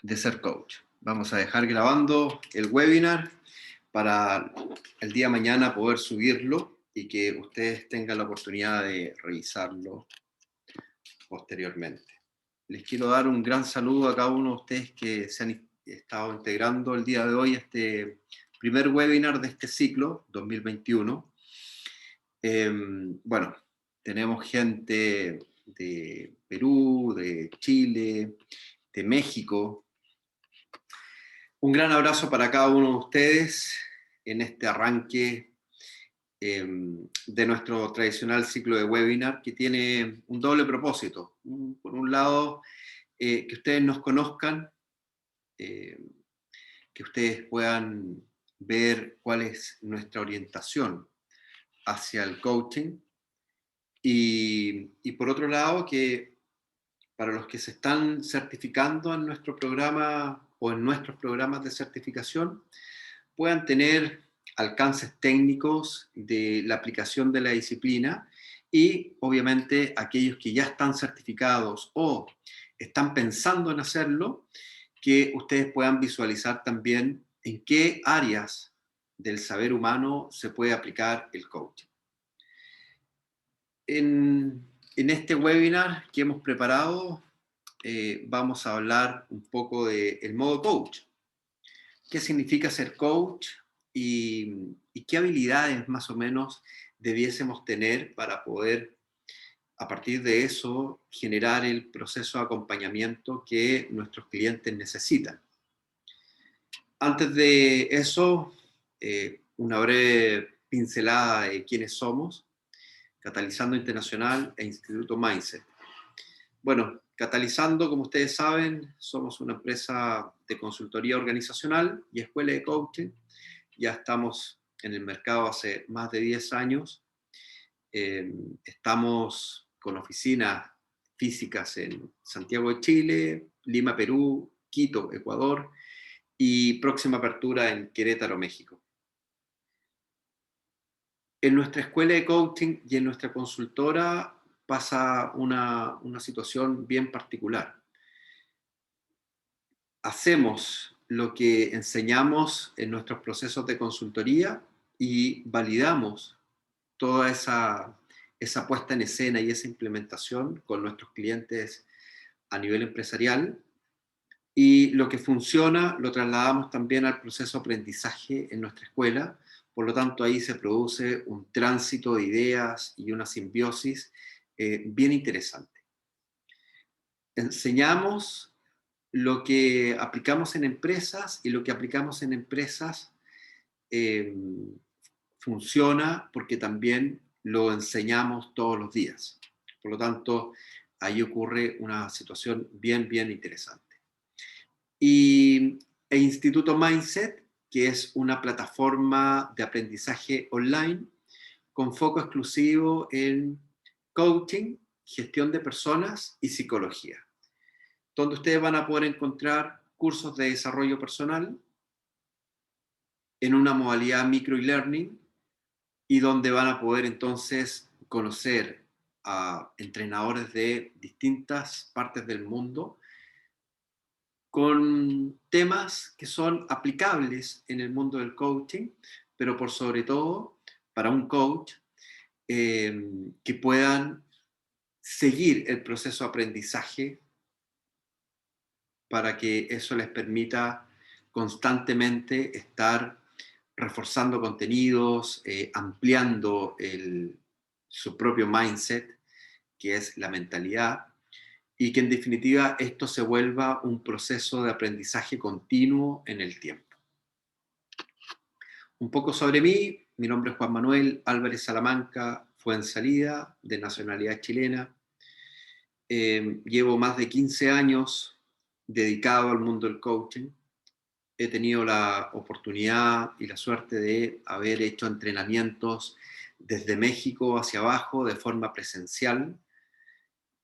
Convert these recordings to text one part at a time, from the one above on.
de ser coach. Vamos a dejar grabando el webinar para el día de mañana poder subirlo y que ustedes tengan la oportunidad de revisarlo posteriormente. Les quiero dar un gran saludo a cada uno de ustedes que se han estado integrando el día de hoy a este primer webinar de este ciclo 2021. Bueno, tenemos gente de Perú, de Chile, de México. Un gran abrazo para cada uno de ustedes en este arranque de nuestro tradicional ciclo de webinar que tiene un doble propósito. Por un lado, que ustedes nos conozcan, eh, que ustedes puedan ver cuál es nuestra orientación hacia el coaching y por otro lado, que para los que se están certificando en nuestro programa o en nuestros programas de certificación, puedan tener alcances técnicos de la aplicación de la disciplina y obviamente aquellos que ya están certificados o están pensando en hacerlo, que ustedes puedan visualizar también en qué áreas del saber humano se puede aplicar el coaching. En este webinar que hemos preparado, vamos a hablar un poco del modo coach. ¿Qué significa ser coach? Y qué habilidades más o menos debiésemos tener para poder, a partir de eso, generar el proceso de acompañamiento que nuestros clientes necesitan. Antes de eso, una breve pincelada de quiénes somos. Catalizando Internacional e Instituto Mindset. Bueno, Catalizando, como ustedes saben, somos una empresa de consultoría organizacional y escuela de coaching. Ya estamos en el mercado hace más de 10 años. Estamos con oficinas físicas en Santiago de Chile, Lima, Perú, Quito, Ecuador y próxima apertura en Querétaro, México. En nuestra escuela de coaching y en nuestra consultora pasa una situación bien particular. Hacemos lo que enseñamos en nuestros procesos de consultoría y validamos toda esa puesta en escena y esa implementación con nuestros clientes a nivel empresarial. Y lo que funciona lo trasladamos también al proceso de aprendizaje en nuestra escuela. Por lo tanto, ahí se produce un tránsito de ideas y una simbiosis bien interesante. Enseñamos lo que aplicamos en empresas y lo que aplicamos en empresas eh, funciona porque también lo enseñamos todos los días. Por lo tanto, ahí ocurre una situación bien, bien interesante. E Instituto Mindset, que es una plataforma de aprendizaje online con foco exclusivo en coaching, gestión de personas y psicología, donde ustedes van a poder encontrar cursos de desarrollo personal en una modalidad micro e-learning y donde van a poder entonces conocer a entrenadores de distintas partes del mundo con temas que son aplicables en el mundo del coaching, pero por sobre todo para un coach que puedan seguir el proceso de aprendizaje para que eso les permita constantemente estar reforzando contenidos, ampliando su propio mindset, que es la mentalidad, y que en definitiva esto se vuelva un proceso de aprendizaje continuo en el tiempo. Un poco sobre mí, mi nombre es Juan Manuel Álvarez Salamanca Fuenzalida, de nacionalidad chilena. Llevo más de 15 años dedicado al mundo del coaching. He tenido la oportunidad y la suerte de haber hecho entrenamientos desde México hacia abajo de forma presencial.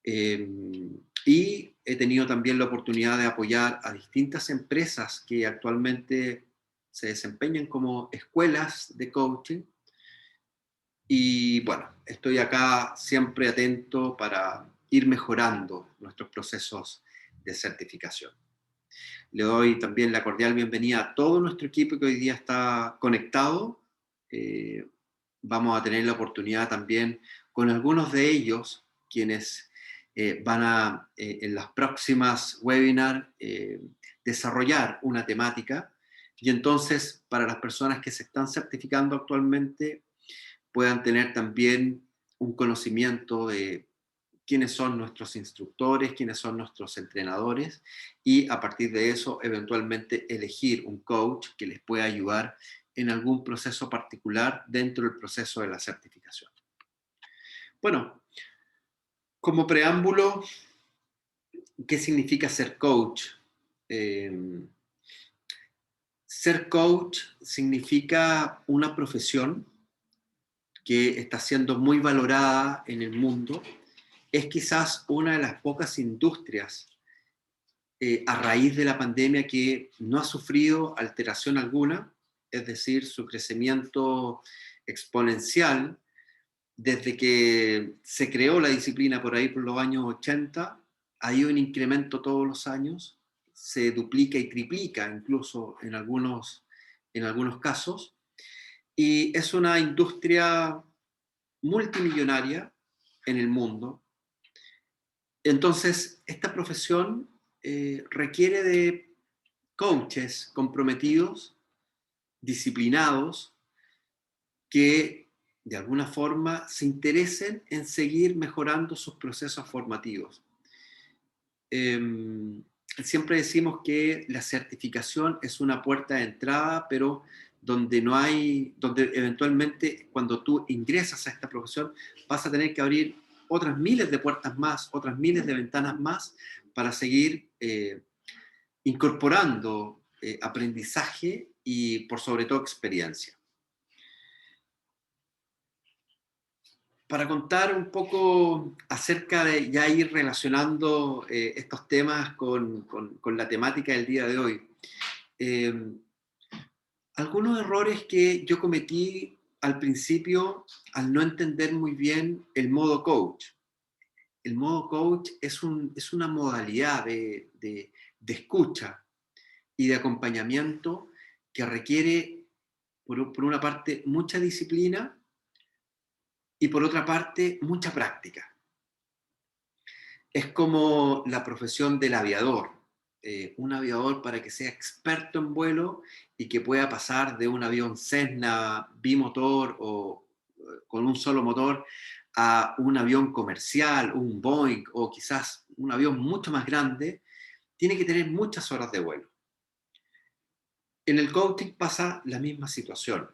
Y he tenido también la oportunidad de apoyar a distintas empresas que actualmente se desempeñan como escuelas de coaching. Y bueno, estoy acá siempre atento para ir mejorando nuestros procesos de certificación. Le doy también la cordial bienvenida a todo nuestro equipo que hoy día está conectado. Eh, Vamos a tener la oportunidad también con algunos de ellos, quienes van a, en las próximas webinars, desarrollar una temática. Y entonces, para las personas que se están certificando actualmente, puedan tener también un conocimiento de quiénes son nuestros instructores, quiénes son nuestros entrenadores, y a partir de eso eventualmente elegir un coach que les pueda ayudar en algún proceso particular dentro del proceso de la certificación. Bueno, como preámbulo, ¿qué significa ser coach? Eh, Ser coach significa una profesión que está siendo muy valorada en el mundo. Es quizás una de las pocas industrias a raíz de la pandemia que no ha sufrido alteración alguna, es decir, su crecimiento exponencial desde que se creó la disciplina por ahí por los años 80, ha ido un incremento todos los años, se duplica y triplica incluso en algunos casos, y es una industria multimillonaria en el mundo. Entonces, esta profesión requiere de coaches comprometidos, disciplinados, que de alguna forma se interesen en seguir mejorando sus procesos formativos. Siempre decimos que la certificación es una puerta de entrada, pero donde eventualmente cuando tú ingresas a esta profesión vas a tener que abrir otras miles de puertas más, otras miles de ventanas más para seguir incorporando aprendizaje y por sobre todo experiencia. Para contar un poco acerca de ya ir relacionando estos temas con la temática del día de hoy. Eh, Algunos errores que yo cometí al principio al no entender muy bien el modo coach. El modo coach es una modalidad de escucha y de acompañamiento que requiere, por una parte, mucha disciplina y por otra parte, mucha práctica. Es como la profesión del aviador. Un aviador, para que sea experto en vuelo y que pueda pasar de un avión Cessna bimotor o con un solo motor a un avión comercial, un Boeing o quizás un avión mucho más grande, tiene que tener muchas horas de vuelo. En el coaching pasa la misma situación.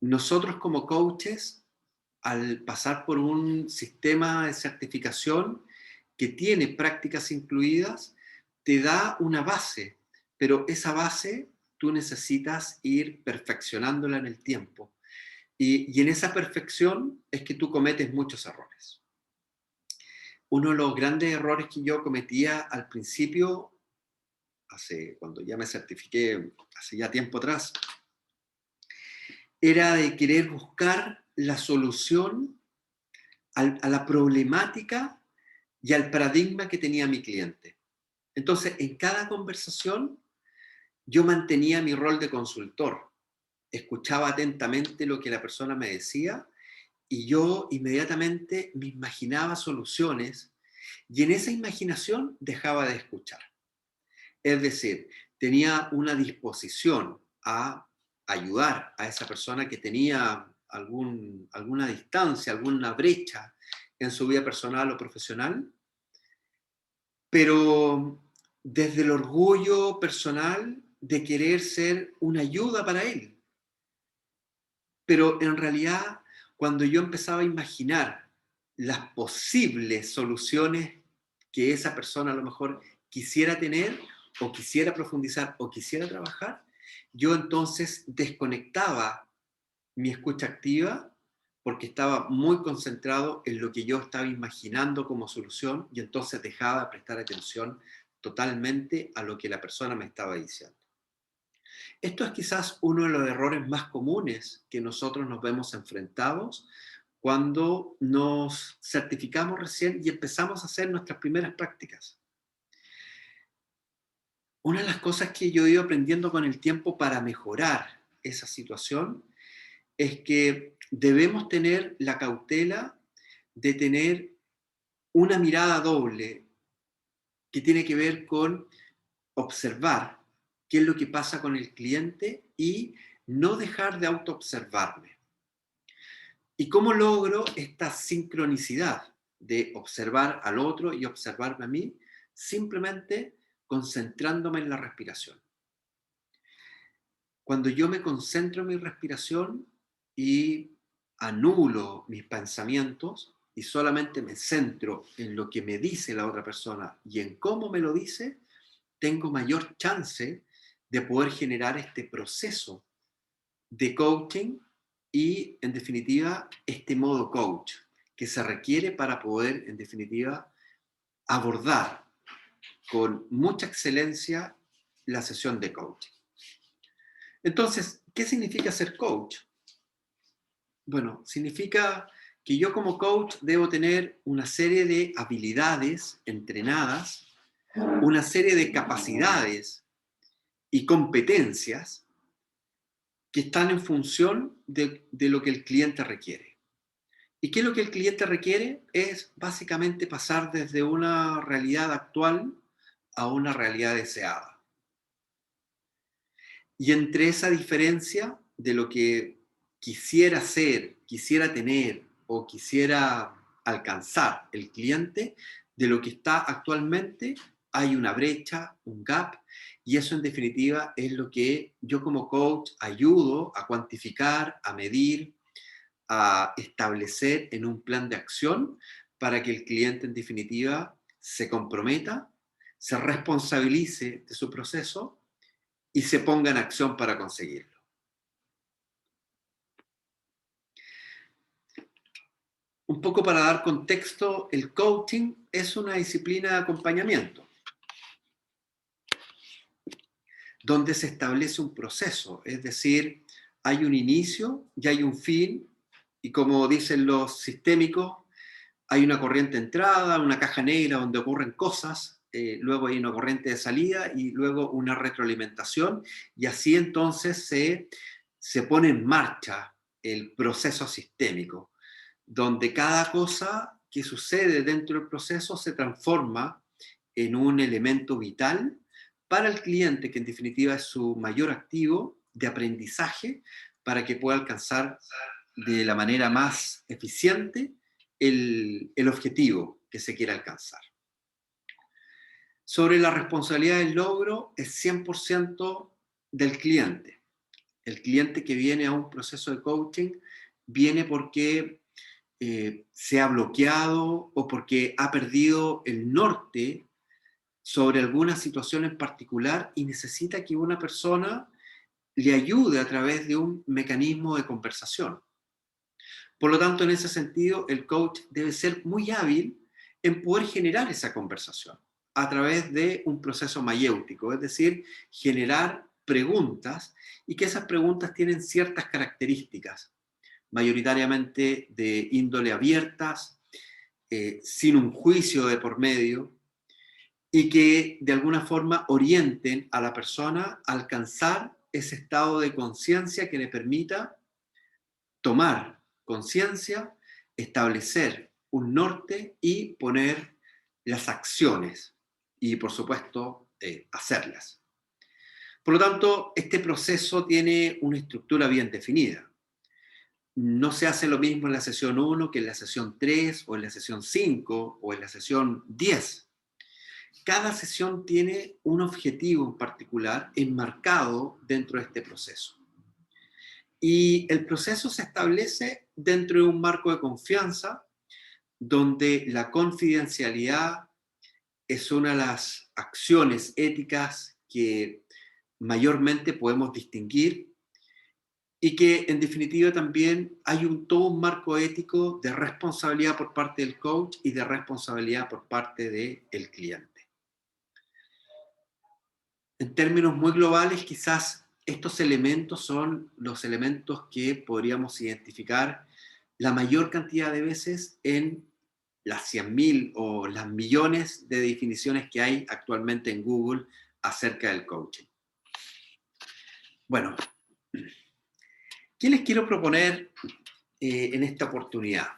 Nosotros como coaches, al pasar por un sistema de certificación que tiene prácticas incluidas, te da una base, pero esa base tú necesitas ir perfeccionándola en el tiempo. Y en esa perfección es que tú cometes muchos errores. Uno de los grandes errores que yo cometía al principio, cuando ya me certifiqué, hace ya tiempo atrás, era de querer buscar la solución a la problemática y al paradigma que tenía mi cliente. Entonces, en cada conversación, yo mantenía mi rol de consultor, escuchaba atentamente lo que la persona me decía y yo inmediatamente me imaginaba soluciones y en esa imaginación dejaba de escuchar. Es decir, tenía una disposición a ayudar a esa persona que tenía alguna distancia, alguna brecha en su vida personal o profesional, pero desde el orgullo personal de querer ser una ayuda para él. Pero en realidad, cuando yo empezaba a imaginar las posibles soluciones que esa persona a lo mejor quisiera tener o quisiera profundizar o quisiera trabajar, yo entonces desconectaba mi escucha activa porque estaba muy concentrado en lo que yo estaba imaginando como solución y entonces dejaba de prestar atención totalmente a lo que la persona me estaba diciendo. Esto es quizás uno de los errores más comunes que nosotros nos vemos enfrentados cuando nos certificamos recién y empezamos a hacer nuestras primeras prácticas. Una de las cosas que yo he ido aprendiendo con el tiempo para mejorar esa situación es que debemos tener la cautela de tener una mirada doble que tiene que ver con observar qué es lo que pasa con el cliente y no dejar de autoobservarme. ¿Y cómo logro esta sincronicidad de observar al otro y observarme a mí? Simplemente concentrándome en la respiración. Cuando yo me concentro en mi respiración y anulo mis pensamientos y solamente me centro en lo que me dice la otra persona y en cómo me lo dice, tengo mayor chance de poder generar este proceso de coaching y, en definitiva, este modo coach que se requiere para poder, en definitiva, abordar con mucha excelencia la sesión de coaching. Entonces, ¿qué significa ser coach? Bueno, significa que yo como coach debo tener una serie de habilidades entrenadas, una serie de capacidades y competencias que están en función de lo que el cliente requiere. ¿Y qué es lo que el cliente requiere? Es básicamente pasar desde una realidad actual a una realidad deseada. Y entre esa diferencia de lo que quisiera ser, quisiera tener o quisiera alcanzar el cliente, de lo que está actualmente, hay una brecha, un gap, y eso en definitiva es lo que yo como coach ayudo a cuantificar, a medir, a establecer en un plan de acción para que el cliente en definitiva se comprometa, se responsabilice de su proceso y se ponga en acción para conseguirlo. Un poco para dar contexto, el coaching es una disciplina de acompañamiento, donde se establece un proceso, es decir, hay un inicio y hay un fin, y como dicen los sistémicos, hay una corriente de entrada, una caja negra donde ocurren cosas, luego hay una corriente de salida y luego una retroalimentación, y así entonces se pone en marcha el proceso sistémico, donde cada cosa que sucede dentro del proceso se transforma en un elemento vital para el cliente, que en definitiva es su mayor activo de aprendizaje para que pueda alcanzar de la manera más eficiente el objetivo que se quiere alcanzar. Sobre la responsabilidad del logro es 100% del cliente. El cliente que viene a un proceso de coaching viene porque se ha bloqueado o porque ha perdido el norte sobre alguna situación en particular y necesita que una persona le ayude a través de un mecanismo de conversación. Por lo tanto, en ese sentido, el coach debe ser muy hábil en poder generar esa conversación a través de un proceso mayéutico, es decir, generar preguntas y que esas preguntas tienen ciertas características, mayoritariamente de índole abiertas, sin un juicio de por medio, y que de alguna forma orienten a la persona a alcanzar ese estado de conciencia que le permita tomar conciencia, establecer un norte y poner las acciones y, por supuesto, hacerlas. Por lo tanto, este proceso tiene una estructura bien definida. No se hace lo mismo en la sesión 1 que en la sesión 3 o en la sesión 5 o en la sesión 10. Cada sesión tiene un objetivo en particular enmarcado dentro de este proceso. Y el proceso se establece dentro de un marco de confianza donde la confidencialidad es una de las acciones éticas que mayormente podemos distinguir y que en definitiva también hay todo un marco ético de responsabilidad por parte del coach y de responsabilidad por parte del cliente. En términos muy globales, quizás estos elementos son los elementos que podríamos identificar la mayor cantidad de veces en las 100.000 o las millones de definiciones que hay actualmente en Google acerca del coaching. Bueno, ¿qué les quiero proponer en esta oportunidad?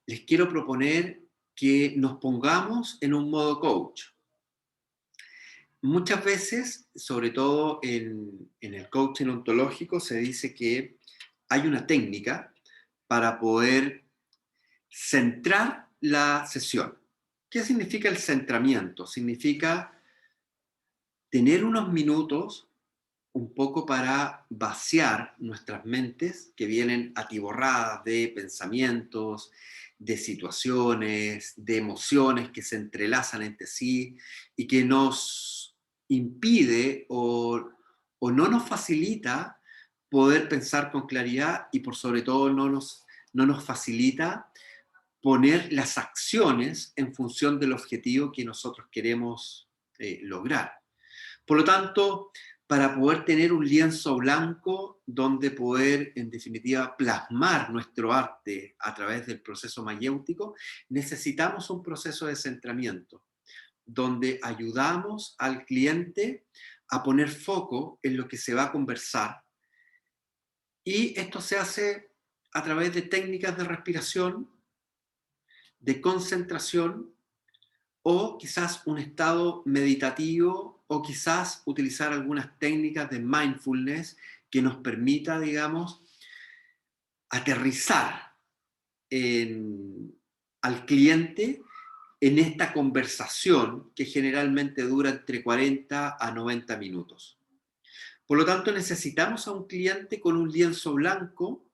Les quiero proponer que nos pongamos en un modo coach. Muchas veces, sobre todo en el coaching ontológico, se dice que hay una técnica para poder centrar la sesión. ¿Qué significa el centramiento? Significa tener unos minutos un poco para vaciar nuestras mentes que vienen atiborradas de pensamientos, de situaciones, de emociones que se entrelazan entre sí y que nos impide o no nos facilita poder pensar con claridad y por sobre todo no nos facilita poner las acciones en función del objetivo que nosotros queremos lograr. Por lo tanto, para poder tener un lienzo blanco donde poder, en definitiva, plasmar nuestro arte a través del proceso mayéutico, necesitamos un proceso de centramiento, donde ayudamos al cliente a poner foco en lo que se va a conversar. Y esto se hace a través de técnicas de respiración, de concentración, o quizás un estado meditativo, o quizás utilizar algunas técnicas de mindfulness que nos permita, digamos, aterrizar al cliente en esta conversación que generalmente dura entre 40 a 90 minutos. Por lo tanto, necesitamos a un cliente con un lienzo blanco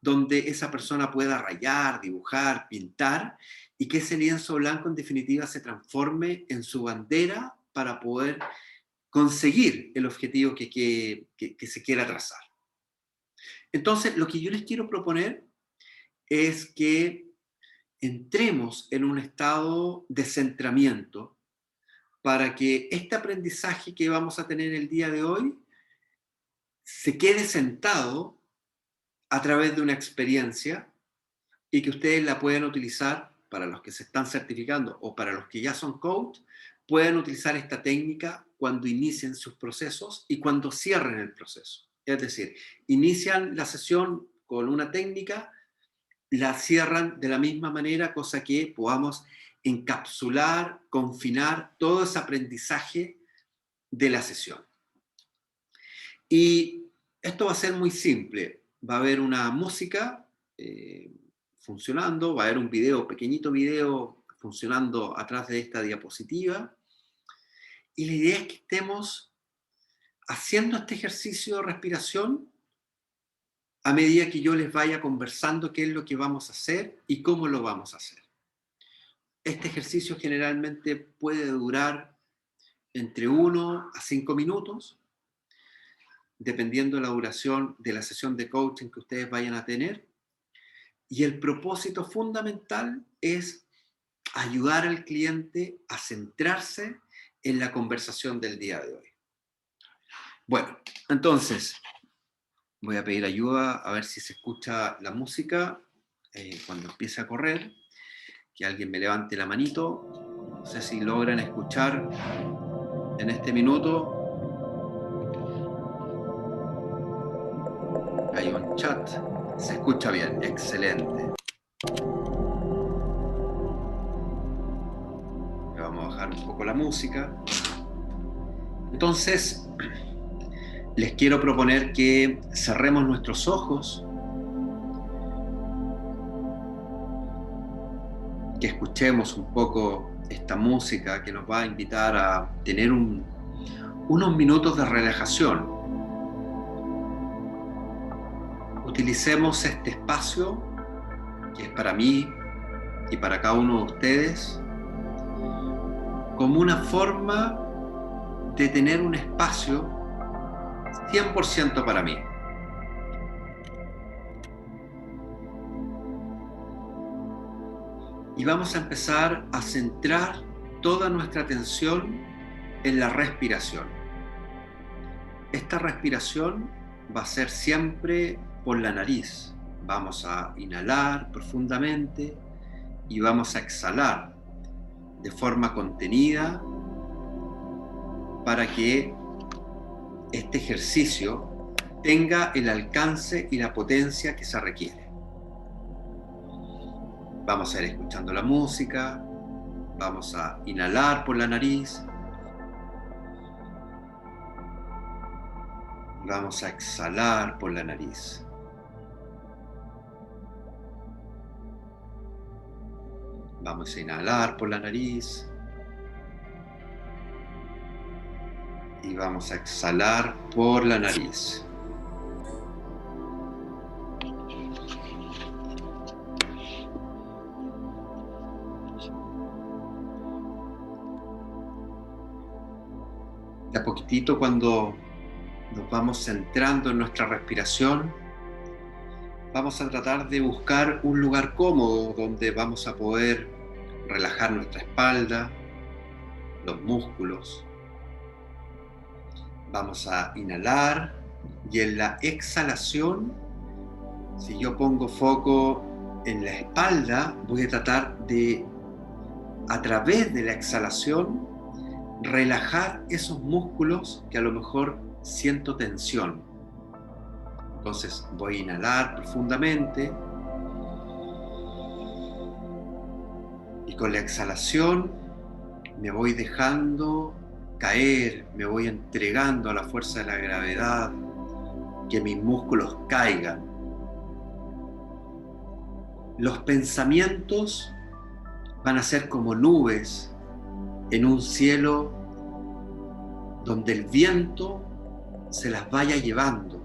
donde esa persona pueda rayar, dibujar, pintar, y que ese lienzo blanco en definitiva se transforme en su bandera para poder conseguir el objetivo que se quiera trazar. Entonces, lo que yo les quiero proponer es que entremos en un estado de centramiento para que este aprendizaje que vamos a tener el día de hoy se quede sentado a través de una experiencia y que ustedes la puedan utilizar para los que se están certificando o para los que ya son coach, puedan utilizar esta técnica cuando inicien sus procesos y cuando cierren el proceso. Es decir, inician la sesión con una técnica, la cierran de la misma manera, cosa que podamos encapsular, confinar todo ese aprendizaje de la sesión. Y esto va a ser muy simple. Va a haber una música funcionando, va a haber un video, pequeñito video funcionando atrás de esta diapositiva. Y la idea es que estemos haciendo este ejercicio de respiración a medida que yo les vaya conversando qué es lo que vamos a hacer y cómo lo vamos a hacer. Este ejercicio generalmente puede durar entre 1 a 5 minutos, dependiendo de la duración de la sesión de coaching que ustedes vayan a tener. Y el propósito fundamental es ayudar al cliente a centrarse en la conversación del día de hoy. Bueno, entonces, voy a pedir ayuda a ver si se escucha la música cuando empiece a correr. Que alguien me levante la manito. No sé si logran escuchar en este minuto. Hay un chat. Se escucha bien. Excelente. Vamos a bajar un poco la música. Entonces, les quiero proponer que cerremos nuestros ojos, que escuchemos un poco esta música que nos va a invitar a tener unos minutos de relajación. Utilicemos este espacio, que es para mí y para cada uno de ustedes, como una forma de tener un espacio 100% para mí. Y vamos a empezar a centrar toda nuestra atención en la respiración. Esta respiración va a ser siempre por la nariz. Vamos a inhalar profundamente y vamos a exhalar de forma contenida para que este ejercicio tenga el alcance y la potencia que se requiere. Vamos a ir escuchando la música, vamos a inhalar por la nariz, y vamos a exhalar por la nariz. Vamos a inhalar por la nariz y vamos a exhalar por la nariz. De a poquitito, cuando nos vamos centrando en nuestra respiración, vamos a tratar de buscar un lugar cómodo donde vamos a poder relajar nuestra espalda, los músculos. Vamos a inhalar y en la exhalación, si yo pongo foco en la espalda, voy a tratar de, a través de la exhalación, relajar esos músculos que a lo mejor siento tensión. Entonces voy a inhalar profundamente y con la exhalación me voy dejando caer, me voy entregando a la fuerza de la gravedad, que mis músculos caigan. Los pensamientos van a ser como nubes en un cielo donde el viento se las vaya llevando.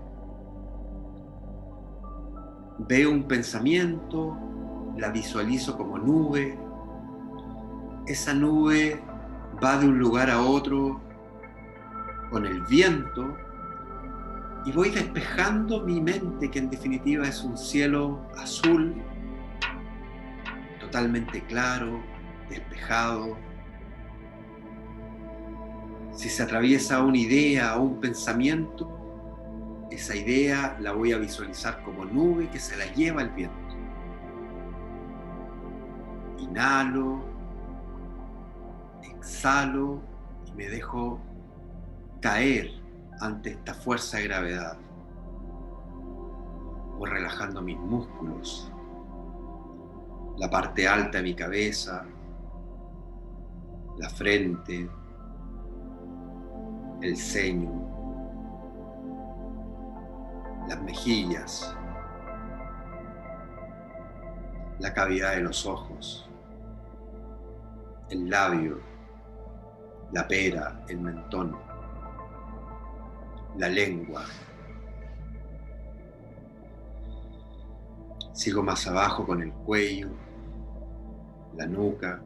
Veo un pensamiento, la visualizo como nube. Esa nube va de un lugar a otro con el viento y voy despejando mi mente, que en definitiva es un cielo azul, totalmente claro, despejado. Si se atraviesa una idea o un pensamiento, esa idea la voy a visualizar como nube que se la lleva el viento. Inhalo, exhalo y me dejo caer ante esta fuerza de gravedad. Voy relajando mis músculos, la parte alta de mi cabeza, la frente, el ceño, las mejillas, la cavidad de los ojos, el labio, la pera, el mentón, la lengua. Sigo más abajo con el cuello, la nuca,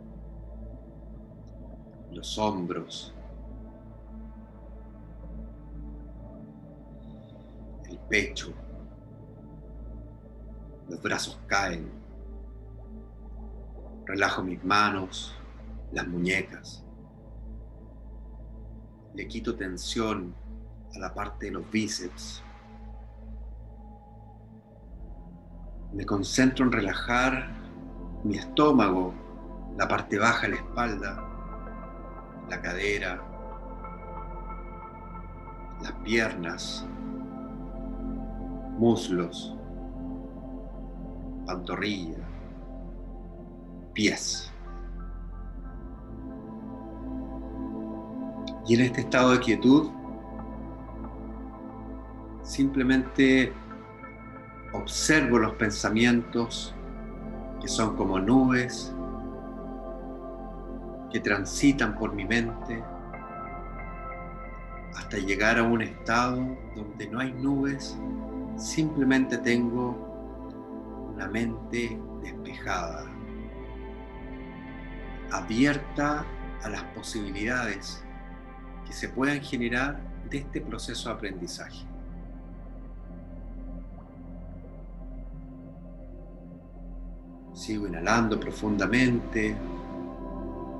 los hombros, el pecho, los brazos caen. Relajo mis manos, las muñecas. Le quito tensión a la parte de los bíceps. Me concentro en relajar mi estómago, la parte baja de la espalda, la cadera, las piernas, muslos, pantorrilla, pies. Y en este estado de quietud, simplemente observo los pensamientos que son como nubes que transitan por mi mente hasta llegar a un estado donde no hay nubes, simplemente tengo una mente despejada, abierta a las posibilidades que se puedan generar de este proceso de aprendizaje. Sigo inhalando profundamente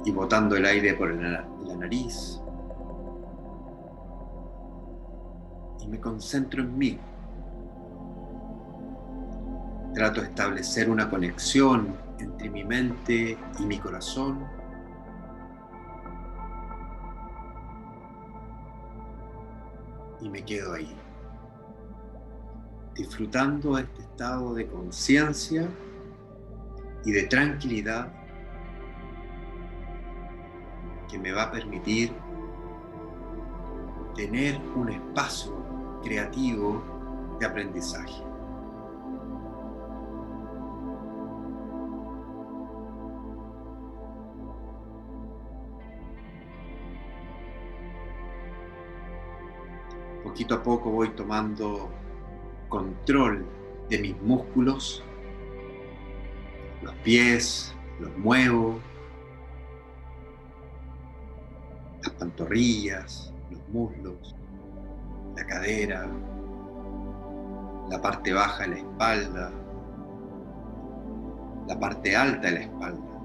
y botando el aire por la nariz. Y me concentro en mí. Trato de establecer una conexión entre mi mente y mi corazón. y me quedo ahí, disfrutando este estado de conciencia y de tranquilidad que me va a permitir tener un espacio creativo de aprendizaje. Poquito a poco voy tomando control de mis músculos, los pies, los muevo, las pantorrillas, los muslos, la cadera, la parte baja de la espalda, la parte alta de la espalda.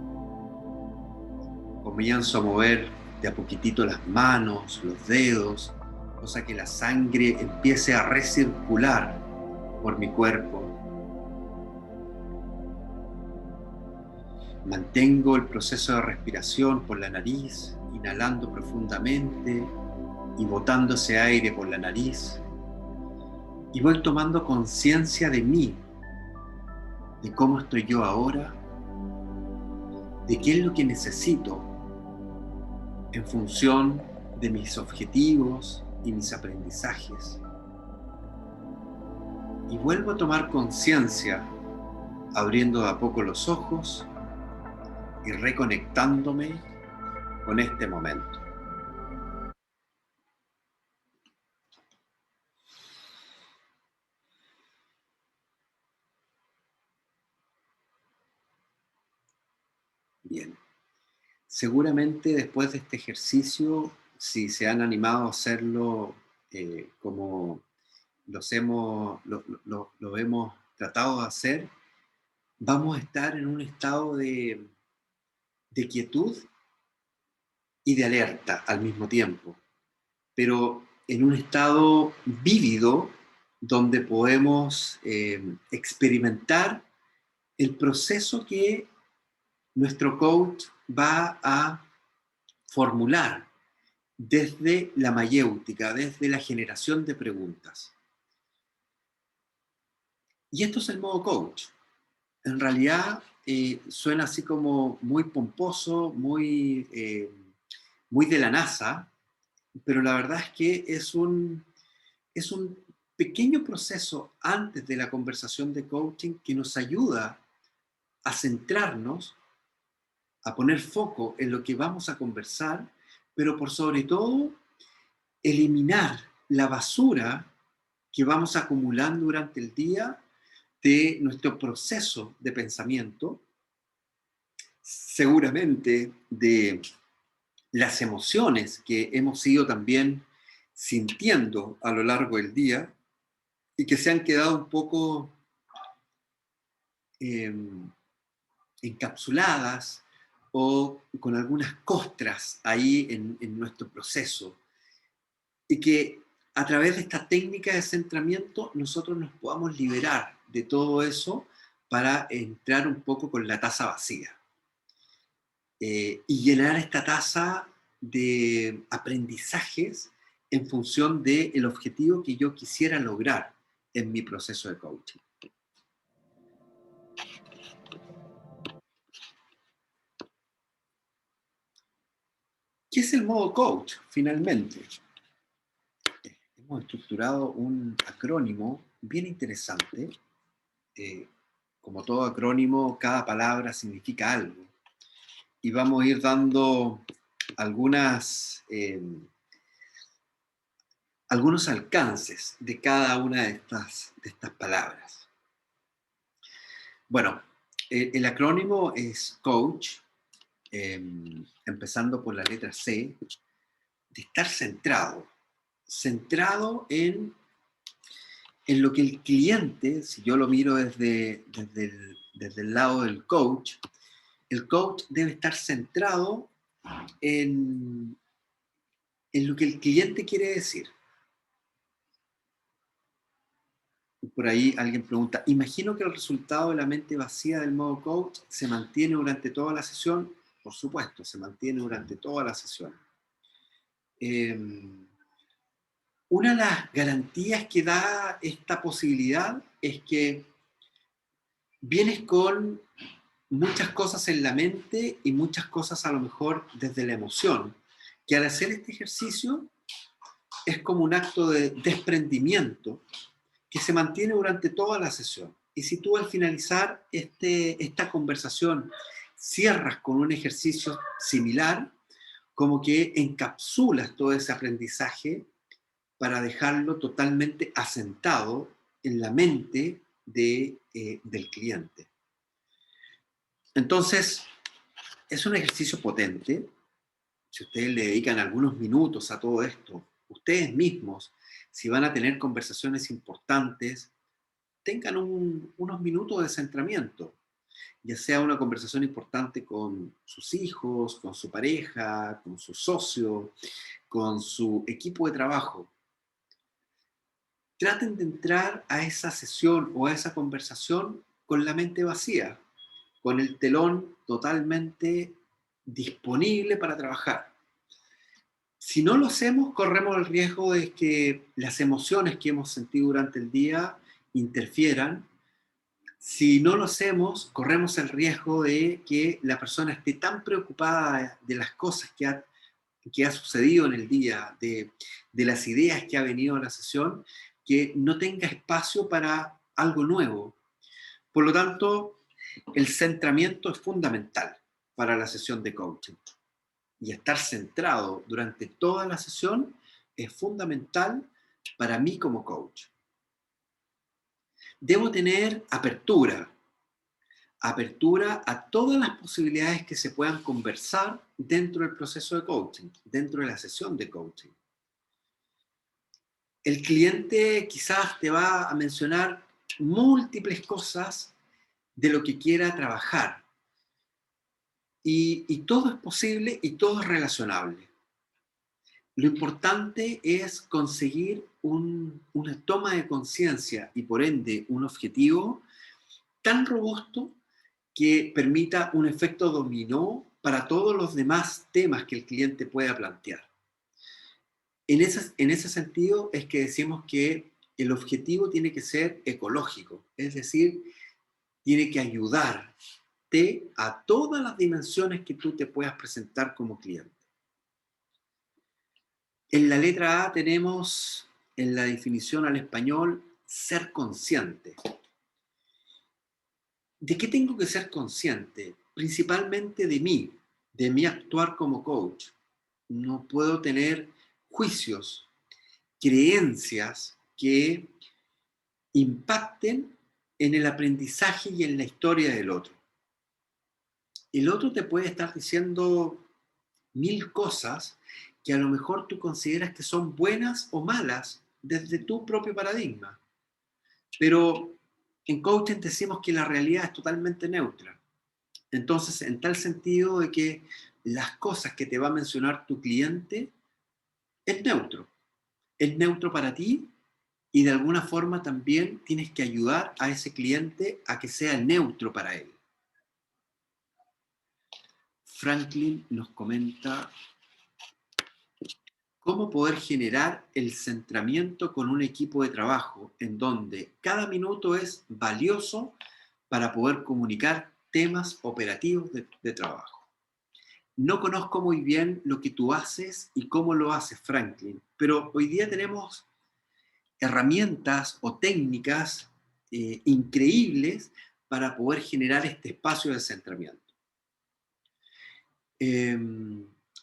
Comienzo a mover de a poquitito las manos, los dedos, cosa que la sangre empiece a recircular por mi cuerpo. Mantengo el proceso de respiración por la nariz, inhalando profundamente y botando ese aire por la nariz. Y voy tomando conciencia de mí, de cómo estoy yo ahora, de qué es lo que necesito en función de mis objetivos y mis aprendizajes. Y vuelvo a tomar conciencia, abriendo de a poco los ojos y reconectándome con este momento. Bien. Seguramente después de este ejercicio, si se han animado a hacerlo como lo hemos tratado de hacer, vamos a estar en un estado de quietud y de alerta al mismo tiempo, pero en un estado vívido donde podemos experimentar el proceso que nuestro coach va a formular desde la mayéutica, desde la generación de preguntas. Y esto es el modo coach. En realidad suena así como muy pomposo, muy de la NASA, pero la verdad es que es un pequeño proceso antes de la conversación de coaching que nos ayuda a centrarnos, a poner foco en lo que vamos a conversar, pero por sobre todo eliminar la basura que vamos acumulando durante el día de nuestro proceso de pensamiento, seguramente de las emociones que hemos ido también sintiendo a lo largo del día y que se han quedado un poco eh, encapsuladas o con algunas costras ahí en nuestro proceso. Y que a través de esta técnica de centramiento nosotros nos podamos liberar de todo eso para entrar un poco con la taza vacía y llenar esta taza de aprendizajes en función del objetivo que yo quisiera lograr en mi proceso de coaching. ¿Qué es el modo coach finalmente? Hemos estructurado un acrónimo bien interesante. Como todo acrónimo, cada palabra significa algo. Y vamos a ir dando algunos alcances de cada una de estas palabras. Bueno, el acrónimo es coach, empezando por la letra C, de estar centrado en lo que el cliente, si yo lo miro desde el lado del coach, el coach debe estar centrado en lo que el cliente quiere decir. Por ahí alguien pregunta, imagino que el resultado de la mente vacía del modo coach se mantiene durante toda la sesión. Por supuesto, se mantiene durante toda la sesión. Una de las garantías que da esta posibilidad es que vienes con muchas cosas en la mente y muchas cosas a lo mejor desde la emoción, que al hacer este ejercicio es como un acto de desprendimiento que se mantiene durante toda la sesión. Y si tú al finalizar esta conversación cierras con un ejercicio similar, como que encapsulas todo ese aprendizaje para dejarlo totalmente asentado en la mente del cliente. Entonces, es un ejercicio potente. Si ustedes le dedican algunos minutos a todo esto, ustedes mismos, si van a tener conversaciones importantes, tengan unos minutos de centramiento, ya sea una conversación importante con sus hijos, con su pareja, con su socio, con su equipo de trabajo. Traten de entrar a esa sesión o a esa conversación con la mente vacía, con el telón totalmente disponible para trabajar. Si no lo hacemos, corremos el riesgo de que las emociones que hemos sentido durante el día interfieran. Si no lo hacemos, corremos el riesgo de que la persona esté tan preocupada de las cosas que ha sucedido en el día, de las ideas que ha venido a la sesión, que no tenga espacio para algo nuevo. Por lo tanto, el centramiento es fundamental para la sesión de coaching. Y estar centrado durante toda la sesión es fundamental para mí como coach. Debo tener apertura a todas las posibilidades que se puedan conversar dentro del proceso de coaching, dentro de la sesión de coaching. El cliente quizás te va a mencionar múltiples cosas de lo que quiera trabajar. Y todo es posible y todo es relacionable. Lo importante es conseguir una toma de conciencia y por ende un objetivo tan robusto que permita un efecto dominó para todos los demás temas que el cliente pueda plantear. En ese sentido es que decimos que el objetivo tiene que ser ecológico, es decir, tiene que ayudarte a todas las dimensiones que tú te puedas presentar como cliente. En la letra A tenemos en la definición al español ser consciente. ¿De qué tengo que ser consciente? Principalmente de mi actuar como coach. No puedo tener juicios, creencias que impacten en el aprendizaje y en la historia del otro. El otro te puede estar diciendo mil cosas que a lo mejor tú consideras que son buenas o malas desde tu propio paradigma. Pero en coaching decimos que la realidad es totalmente neutra. Entonces, en tal sentido de que las cosas que te va a mencionar tu cliente es neutro. Es neutro para ti y de alguna forma también tienes que ayudar a ese cliente a que sea neutro para él. Franklin nos comenta cómo poder generar el centramiento con un equipo de trabajo en donde cada minuto es valioso para poder comunicar temas operativos de trabajo. No conozco muy bien lo que tú haces y cómo lo haces, Franklin, pero hoy día tenemos herramientas o técnicas increíbles para poder generar este espacio de centramiento.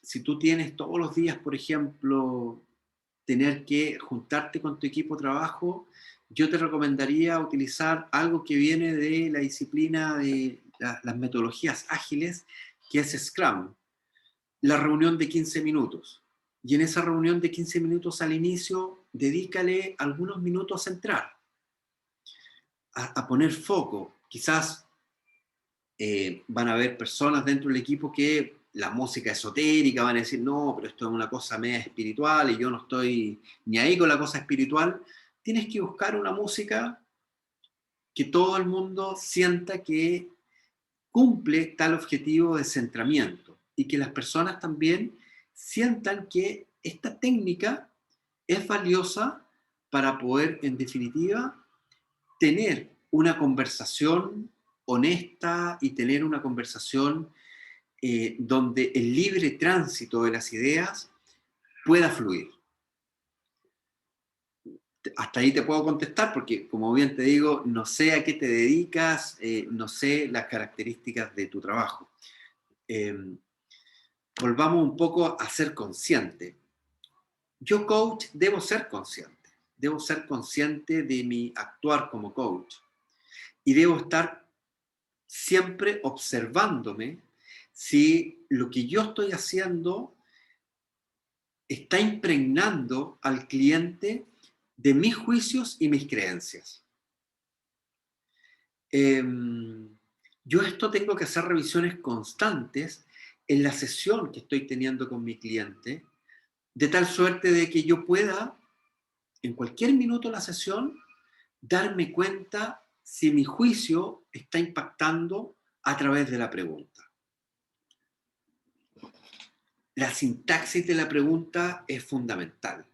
Si tú tienes todos los días, por ejemplo, tener que juntarte con tu equipo de trabajo, yo te recomendaría utilizar algo que viene de la disciplina de las metodologías ágiles, que es Scrum, la reunión de 15 minutos. Y en esa reunión de 15 minutos al inicio, dedícale algunos minutos a entrar, a poner foco. Quizás van a haber personas dentro del equipo que la música esotérica van a decir, no, pero esto es una cosa media espiritual y yo no estoy ni ahí con la cosa espiritual. Tienes que buscar una música que todo el mundo sienta que cumple tal objetivo de centramiento y que las personas también sientan que esta técnica es valiosa para poder, en definitiva, tener una conversación honesta y tener una conversación donde el libre tránsito de las ideas pueda fluir. Hasta ahí te puedo contestar porque, como bien te digo, no sé a qué te dedicas, no sé las características de tu trabajo. Eh, Volvamos un poco a ser consciente. Yo, coach, debo ser consciente de mi actuar como coach y debo estar siempre observándome si lo que yo estoy haciendo está impregnando al cliente de mis juicios y mis creencias. Eh, yo esto tengo que hacer revisiones constantes en la sesión que estoy teniendo con mi cliente, de tal suerte de que yo pueda, en cualquier minuto de la sesión, darme cuenta si mi juicio está impactando a través de la pregunta. La sintaxis de la pregunta es fundamental.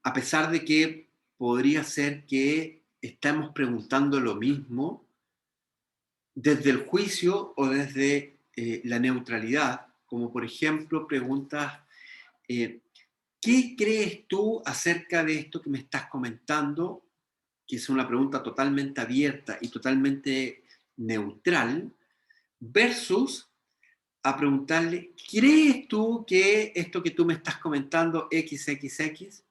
A pesar de que podría ser que estamos preguntando lo mismo desde el juicio o desde la neutralidad, como por ejemplo preguntas, eh, ¿qué crees tú acerca de esto que me estás comentando? Que es una pregunta totalmente abierta y totalmente neutral, versus a preguntarle, ¿crees tú que esto que tú me estás comentando XXX?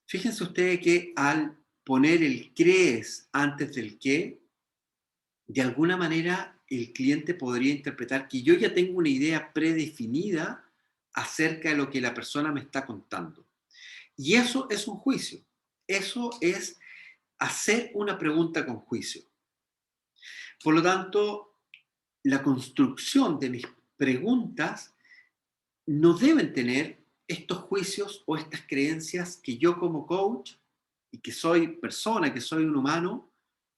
Fíjense ustedes que al poner el crees antes del qué, de alguna manera el cliente podría interpretar que yo ya tengo una idea predefinida acerca de lo que la persona me está contando. Y eso es un juicio. Eso es hacer una pregunta con juicio. Por lo tanto, la construcción de mis preguntas no deben tener estos juicios o estas creencias que yo como coach y que soy persona, que soy un humano,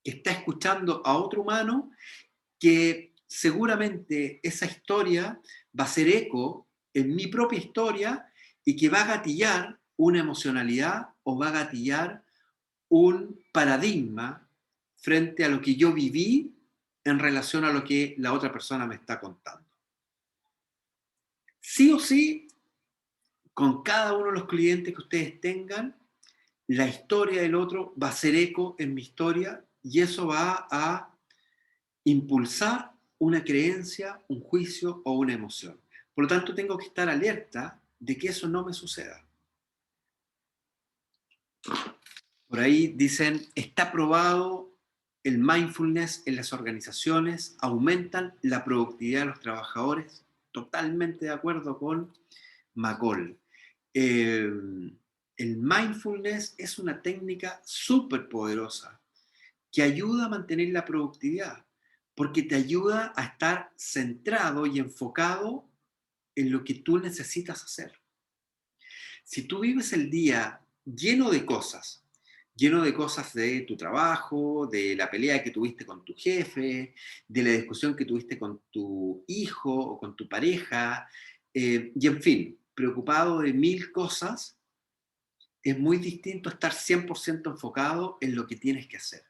que está escuchando a otro humano, que seguramente esa historia va a ser eco en mi propia historia y que va a gatillar una emocionalidad o va a gatillar un paradigma frente a lo que yo viví en relación a lo que la otra persona me está contando. Sí o sí, con cada uno de los clientes que ustedes tengan, la historia del otro va a ser eco en mi historia y eso va a impulsar una creencia, un juicio o una emoción. Por lo tanto, tengo que estar alerta de que eso no me suceda. Por ahí dicen, está probado el mindfulness en las organizaciones, aumentan la productividad de los trabajadores. Totalmente de acuerdo con McCall. Eh, el mindfulness es una técnica súper poderosa que ayuda a mantener la productividad, porque te ayuda a estar centrado y enfocado en lo que tú necesitas hacer. Si tú vives el día lleno de cosas de tu trabajo, de la pelea que tuviste con tu jefe, de la discusión que tuviste con tu hijo o con tu pareja, y en fin, preocupado de mil cosas, es muy distinto estar 100% enfocado en lo que tienes que hacer.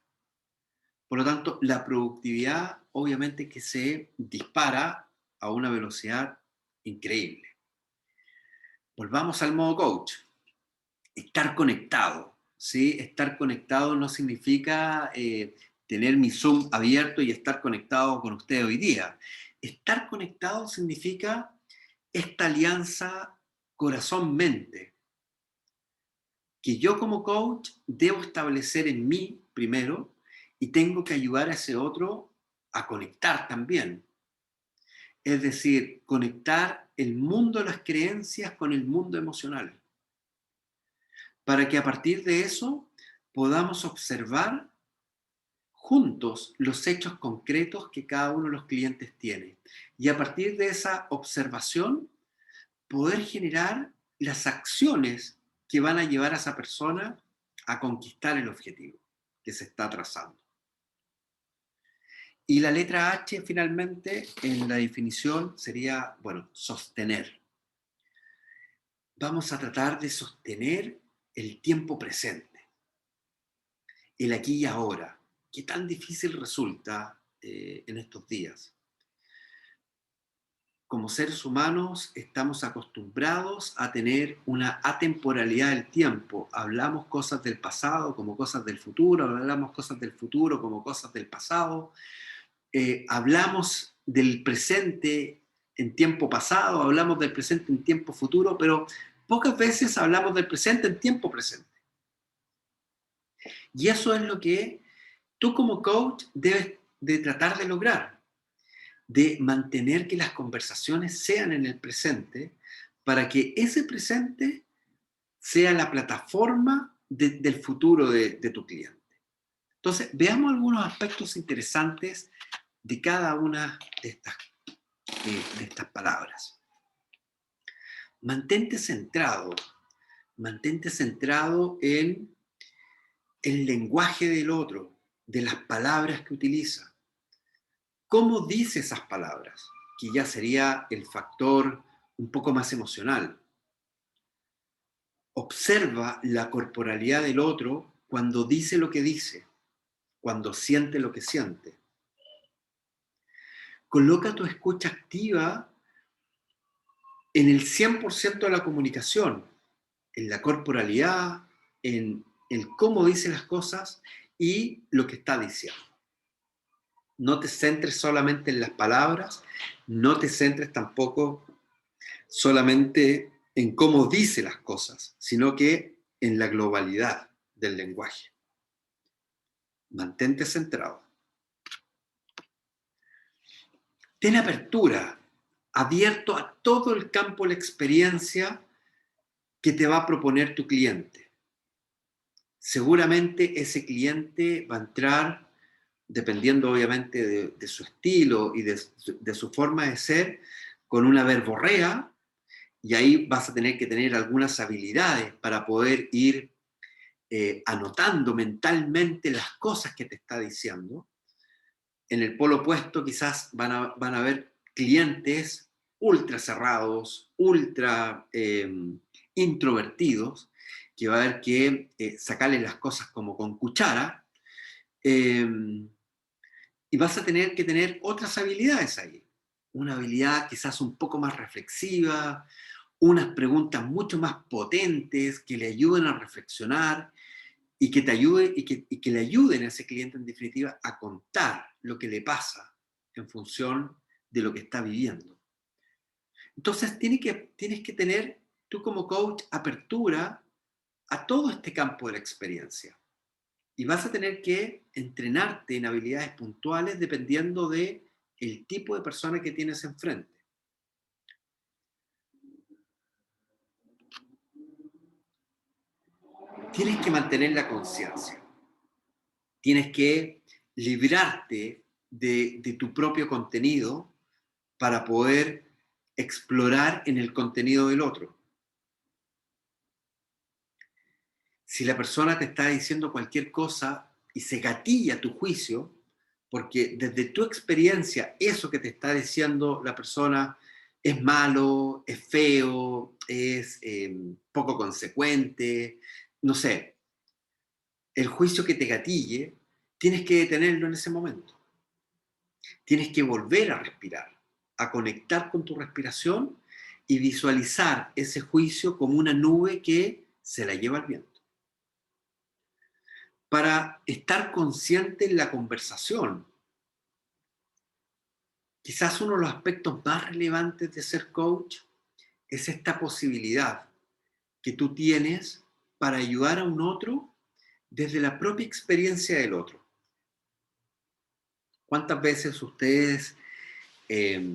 Por lo tanto, la productividad obviamente que se dispara a una velocidad increíble. Volvamos al modo coach. Estar conectado, ¿sí? Estar conectado no significa tener mi Zoom abierto y estar conectado con usted hoy día. Estar conectado significa esta alianza corazón-mente, que yo como coach debo establecer en mí primero y tengo que ayudar a ese otro a conectar también. Es decir, conectar el mundo de las creencias con el mundo emocional, para que a partir de eso podamos observar juntos los hechos concretos que cada uno de los clientes tiene. Y a partir de esa observación, poder generar las acciones que van a llevar a esa persona a conquistar el objetivo que se está trazando. Y la letra H finalmente en la definición sería, bueno, sostener. vamos a tratar de sostener el tiempo presente, el aquí y ahora, que tan difícil resulta en estos días. Como seres humanos estamos acostumbrados a tener una atemporalidad del tiempo. Hablamos cosas del pasado como cosas del futuro, hablamos cosas del futuro como cosas del pasado, hablamos del presente en tiempo pasado, hablamos del presente en tiempo futuro, pero pocas veces hablamos del presente en tiempo presente. Y eso es lo que tú como coach debes de tratar de lograr, de mantener que las conversaciones sean en el presente para que ese presente sea la plataforma del futuro de tu cliente. Entonces, veamos algunos aspectos interesantes de cada una de estas palabras. Mantente centrado en el lenguaje del otro, de las palabras que utiliza. ¿Cómo dice esas palabras? Que ya sería el factor un poco más emocional. Observa la corporalidad del otro cuando dice lo que dice, cuando siente lo que siente. Coloca tu escucha activa en el 100% de la comunicación, en la corporalidad, en el cómo dice las cosas y lo que está diciendo. No te centres solamente en las palabras, no te centres tampoco solamente en cómo dice las cosas, sino que en la globalidad del lenguaje. Mantente centrado. Ten apertura, abierto a todo el campo de la experiencia que te va a proponer tu cliente. Seguramente ese cliente va a entrar, dependiendo obviamente de su estilo y de su forma de ser, con una verborrea, y ahí vas a tener que tener algunas habilidades para poder ir anotando mentalmente las cosas que te está diciendo. En el polo opuesto quizás van a haber clientes ultra cerrados, ultra introvertidos, que va a haber que sacarle las cosas como con cuchara, y vas a tener que tener otras habilidades ahí. Una habilidad quizás un poco más reflexiva, unas preguntas mucho más potentes que le ayuden a reflexionar y que te ayude y que le ayuden a ese cliente en definitiva a contar lo que le pasa en función de lo que está viviendo. Entonces tienes que tener tú como coach apertura a todo este campo de la experiencia. Y vas a tener que entrenarte en habilidades puntuales dependiendo de el tipo de persona que tienes enfrente. Tienes que mantener la conciencia. Tienes que librarte de tu propio contenido para poder explorar en el contenido del otro. Si la persona te está diciendo cualquier cosa y se gatilla tu juicio, porque desde tu experiencia eso que te está diciendo la persona es malo, es feo, es poco consecuente, no sé, el juicio que te gatille, tienes que detenerlo en ese momento. Tienes que volver a respirar, a conectar con tu respiración y visualizar ese juicio como una nube que se la lleva el viento. Para estar consciente en la conversación, quizás uno de los aspectos más relevantes de ser coach es esta posibilidad que tú tienes para ayudar a un otro desde la propia experiencia del otro. ¿Cuántas veces ustedes eh,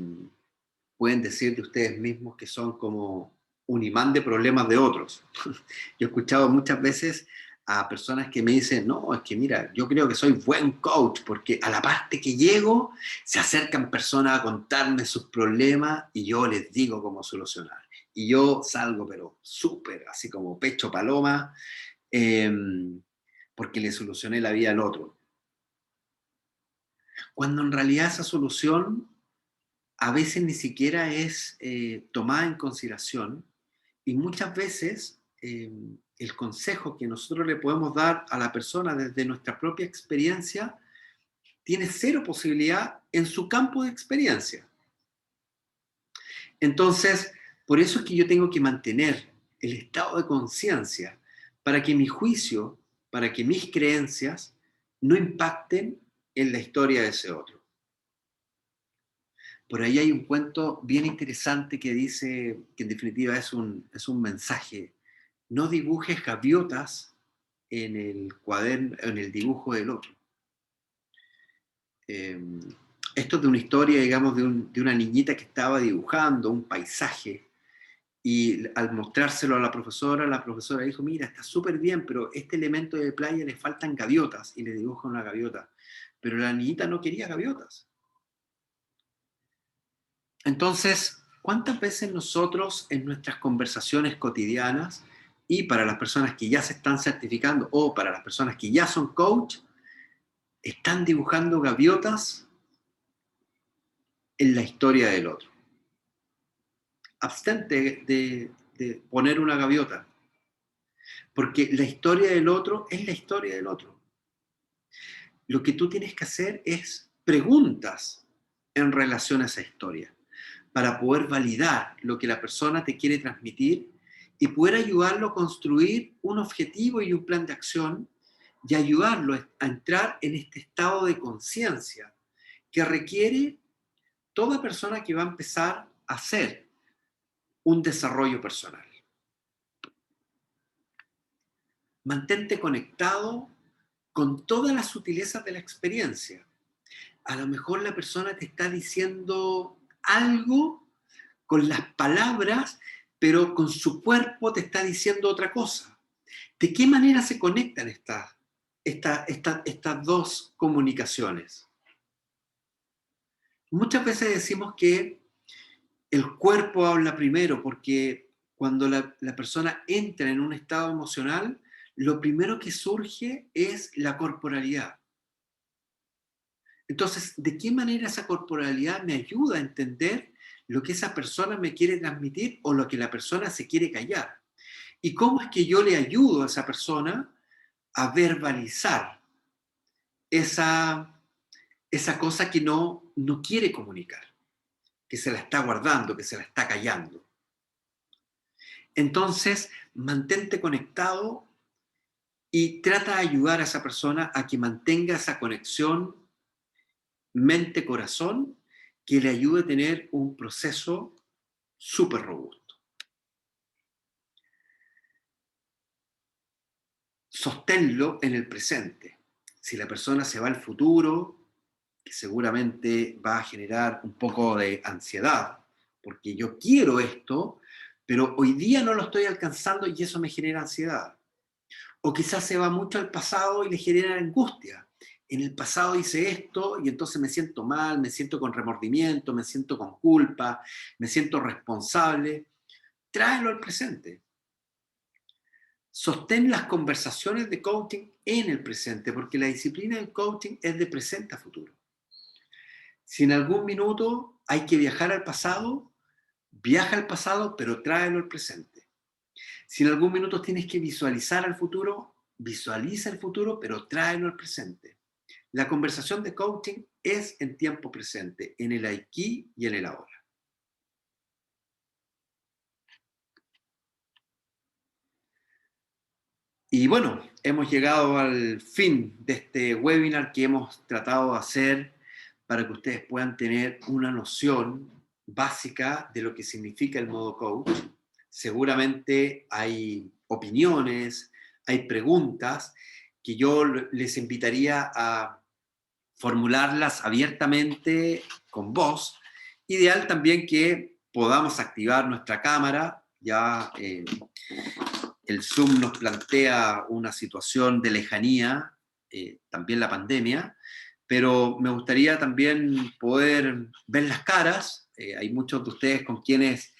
pueden decir de ustedes mismos que son como un imán de problemas de otros? Yo he escuchado muchas veces a personas que me dicen, no, es que mira, yo creo que soy buen coach porque a la parte que llego se acercan personas a contarme sus problemas y yo les digo cómo solucionar. Y yo salgo, pero súper, así como pecho paloma, eh, porque le solucioné la vida al otro. Cuando en realidad esa solución a veces ni siquiera es tomada en consideración Y muchas veces el consejo que nosotros le podemos dar a la persona desde nuestra propia experiencia tiene cero posibilidad en su campo de experiencia. Entonces, por eso es que yo tengo que mantener el estado de conciencia para que mi juicio, para que mis creencias no impacten en la historia de ese otro. Por ahí hay un cuento bien interesante que dice, que en definitiva es un mensaje: no dibujes gaviotas en el cuaderno, en el dibujo del otro. Eh, Esto es de una historia, digamos, de una niñita que estaba dibujando un paisaje y al mostrárselo a la profesora dijo: mira, está súper bien, pero este elemento de playa le faltan gaviotas, y le dibuja una gaviota. Pero la niñita no quería gaviotas. Entonces, ¿cuántas veces nosotros en nuestras conversaciones cotidianas, y para las personas que ya se están certificando o para las personas que ya son coach, están dibujando gaviotas en la historia del otro? Abstente de poner una gaviota, porque la historia del otro es la historia del otro. Lo que tú tienes que hacer es preguntas en relación a esa historia, para poder validar lo que la persona te quiere transmitir y poder ayudarlo a construir un objetivo y un plan de acción, y ayudarlo a entrar en este estado de conciencia que requiere toda persona que va a empezar a hacer un desarrollo personal. Mantente conectado con todas las sutilezas de la experiencia. A lo mejor la persona te está diciendo algo con las palabras, pero con su cuerpo te está diciendo otra cosa. ¿De qué manera se conectan estas dos comunicaciones? Muchas veces decimos que el cuerpo habla primero, porque cuando la persona entra en un estado emocional, lo primero que surge es la corporalidad. Entonces, ¿de qué manera esa corporalidad me ayuda a entender lo que esa persona me quiere transmitir o lo que la persona se quiere callar? ¿Y cómo es que yo le ayudo a esa persona a verbalizar esa, esa cosa que no quiere comunicar, que se la está guardando, que se la está callando? Entonces, mantente conectado y trata de ayudar a esa persona a que mantenga esa conexión mente-corazón, que le ayude a tener un proceso súper robusto. Sosténlo en el presente. Si la persona se va al futuro, que seguramente va a generar un poco de ansiedad, porque yo quiero esto, pero hoy día no lo estoy alcanzando y eso me genera ansiedad. O quizás se va mucho al pasado y le genera angustia. En el pasado hice esto y entonces me siento mal, me siento con remordimiento, me siento con culpa, me siento responsable. Tráelo al presente. Sostén las conversaciones de coaching en el presente, porque la disciplina del coaching es de presente a futuro. Si en algún minuto hay que viajar al pasado, viaja al pasado, pero tráelo al presente. Si en algún minuto tienes que visualizar al futuro, visualiza el futuro, pero tráelo al presente. La conversación de coaching es en tiempo presente, en el aquí y en el ahora. Y bueno, hemos llegado al fin de este webinar que hemos tratado de hacer para que ustedes puedan tener una noción básica de lo que significa el modo coach. Seguramente hay opiniones, hay preguntas que yo les invitaría a formularlas abiertamente con voz. Ideal también que podamos activar nuestra cámara. Ya el Zoom nos plantea una situación de lejanía, también la pandemia, pero me gustaría también poder ver las caras. Hay muchos de ustedes con quienes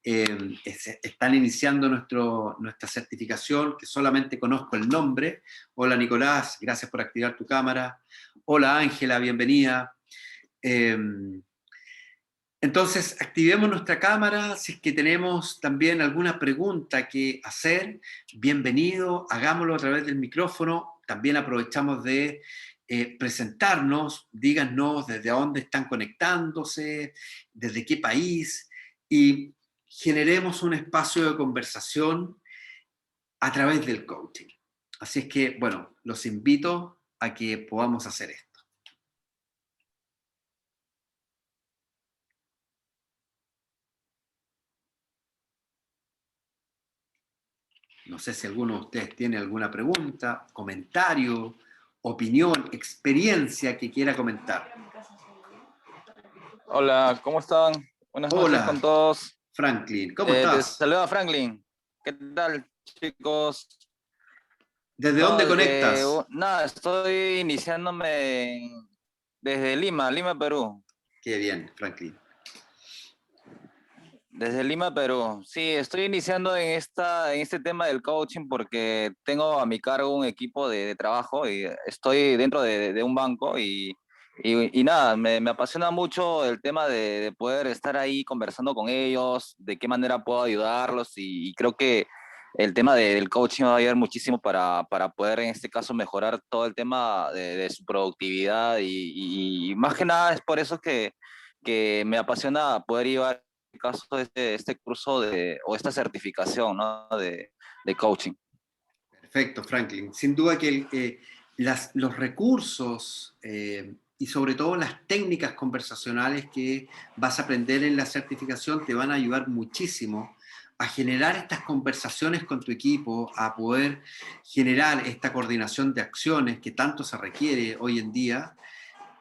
están iniciando nuestra certificación, que solamente conozco el nombre. Hola Nicolás, gracias por activar tu cámara. Hola Ángela, bienvenida. Entonces, activemos nuestra cámara. Si es que tenemos también alguna pregunta que hacer, bienvenido, hagámoslo a través del micrófono. También aprovechamos de presentarnos, díganos desde dónde están conectándose, desde qué país, y generemos un espacio de conversación a través del coaching. Así es que, bueno, los invito a que podamos hacer esto. No sé si alguno de ustedes tiene alguna pregunta, comentario, opinión, experiencia que quiera comentar. Hola, ¿cómo están? Buenas noches con Hola, todos. Franklin, ¿cómo Te estás? saluda Franklin. ¿Qué tal, chicos? ¿Desde dónde No, conectas? nada, estoy iniciándome desde Lima, Perú. Qué bien, Franklin. Desde Lima, Perú. Sí, estoy iniciando en este tema del coaching porque tengo a mi cargo un equipo de trabajo y estoy dentro de un banco y nada, me apasiona mucho el tema de poder estar ahí conversando con ellos, de qué manera puedo ayudarlos y creo que el tema del coaching va a ayudar muchísimo para poder en este caso mejorar todo el tema de su productividad y más que nada es por eso que me apasiona poder llevar caso este curso o esta certificación, ¿no? de coaching. Perfecto, Franklin. Sin duda que los recursos y sobre todo las técnicas conversacionales que vas a aprender en la certificación te van a ayudar muchísimo a generar estas conversaciones con tu equipo, a poder generar esta coordinación de acciones que tanto se requiere hoy en día.